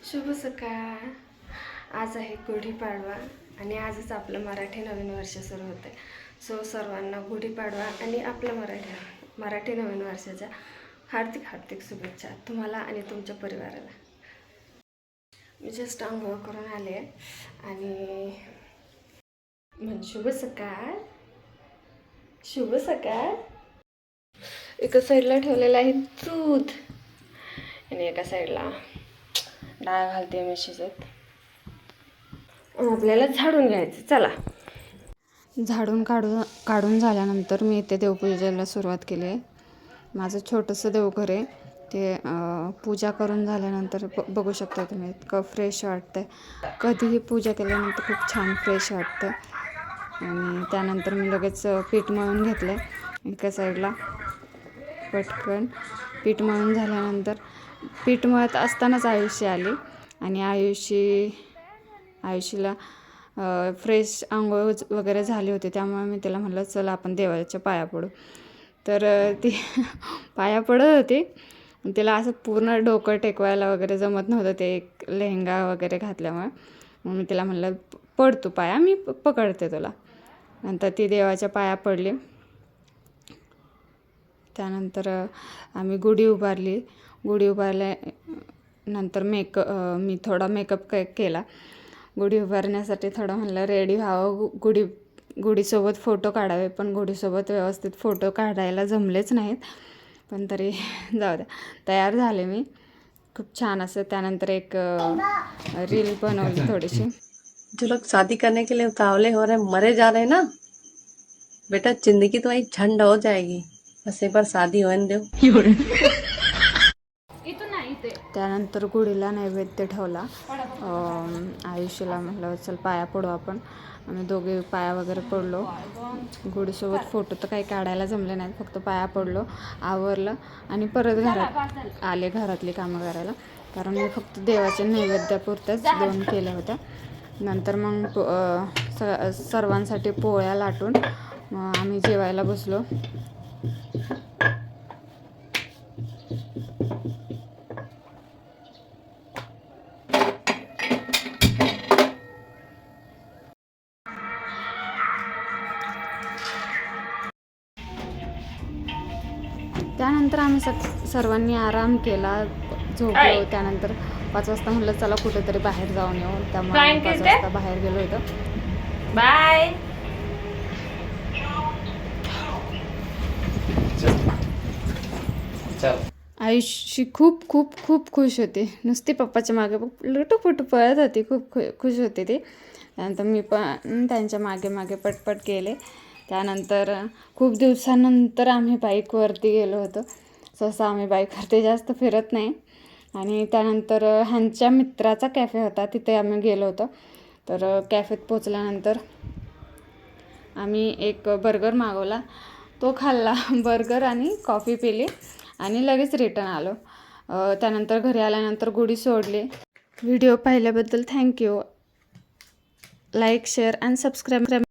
शुभ सकाळ. आज आहे गुढीपाडवा आणि आजच आपलं मराठी नवीन वर्ष सुरू होते. सो सर्वांना गुढीपाडवा आणि आपल्या मराठी नवीन वर्षाच्या हार्दिक हार्दिक शुभेच्छा तुम्हाला आणि तुमच्या परिवाराला. मी जस्ट आंघोळ करून आले आणि शुभ सकाळ. शुभ सकाळ. एका साईडला ठेवलेलं आहे दूध आणि एका साईडला डाळ घालते मी शिजत. आपल्याला झाडून घ्यायचं. चला. झाडून काढून झाल्यानंतर मी इथे देवपूजेला सुरुवात केली आहे. माझं छोटंसं देवघर आहे ते. पूजा करून झाल्यानंतर बघू शकता तुम्ही इतकं फ्रेश वाटतं. कधीही पूजा केल्यानंतर खूप छान फ्रेश वाटतं. आणि त्यानंतर मी लगेच पीठ मळून घेतलं एका साईडला. पटकन पीठ मळून झाल्यानंतर पीठ मळत असतानाच आयुषी आली आणि आयुषीला फ्रेश आंघोळ वगैरे झाली होती, त्यामुळे मी तिला म्हटलं चला आपण देवाच्या पाया पडू. तर ती पाया पडत होती. तिला असं पूर्ण डोकं टेकवायला वगैरे जमत नव्हतं, ते एक लेहंगा वगैरे घातल्यामुळे. मग मी तिला म्हटलं पड तू पाया, मी पकडते तुला. नंतर ती देवाच्या पाया पडली. त्यानंतर आम्ही गुढी उभारली. गुढी उभारल्यानंतर मी थोडा मेकअप केला. गुढी उभारण्यासाठी थोडं म्हणलं रेडी व्हावं, गुढीसोबत फोटो काढावे. पण गुढीसोबत व्यवस्थित फोटो काढायला जमलेच नाहीत, पण तरी जाऊ द्या, तयार झाले मी खूप छान असं. त्यानंतर एक रील बनवली थोडीशी. जो लोग शादी करने के लिए उतावले हो रहे मरे जा रहे ना बेटा, जिंदगी तुम्हारी झंड हो जाएगी. बस एक बार शादी होने दो. त्यानंतर गुढीला नैवेद्य ठेवला. आयुष्याला म्हटलं चल पाया पडू आपण. आम्ही दोघे पाया वगैरे पडलो. गुढीसोबत फोटो तर काही काढायला जमले नाहीत, फक्त पाया पडलो, आवरलं आणि परत घरात आले घरातली कामं करायला. कारण मी फक्त देवाच्या नैवेद्यापुरत्याच 2 केल्या होत्या. नंतर मग सर्वांसाठी पोळ्या लाटून आम्ही जेवायला बसलो. त्यानंतर आम्ही सर्वांनी आराम केला, झोपलो. त्यानंतर 5 वाजता म्हटलं चला कुठेतरी बाहेर जाऊन येऊ, त्यामुळे 5 वाजता बाहेर गेलो होतो. बाय. आयुषी खूप खूप खूप खुश होती. नुसती पप्पाच्या मागे लुटूपुटू पळत होती. खूप खुश होती ती. त्यानंतर मी पण त्यांच्या मागे मागे पटपट गेले. त्यानंतर खूप दिवसानंतर आम्ही बाईकवरती गेलो होतो. सहसा आम्ही बाईकवरती जास्त फिरत नाही. आणि त्यानंतर ह्यांच्या मित्राचा कॅफे होता, तिथे आम्ही गेलो होतो. तर कॅफेत पोचल्यानंतर आम्ही एक बर्गर मागवला, तो खाल्ला. बर्गर आणि कॉफी पिली आणि लगेच रिटर्न आलो. त्यानंतर घरी आल्यानंतर गुढी सोडली. व्हिडिओ पाहिल्याबद्दल thank you. Like, share and subscribe.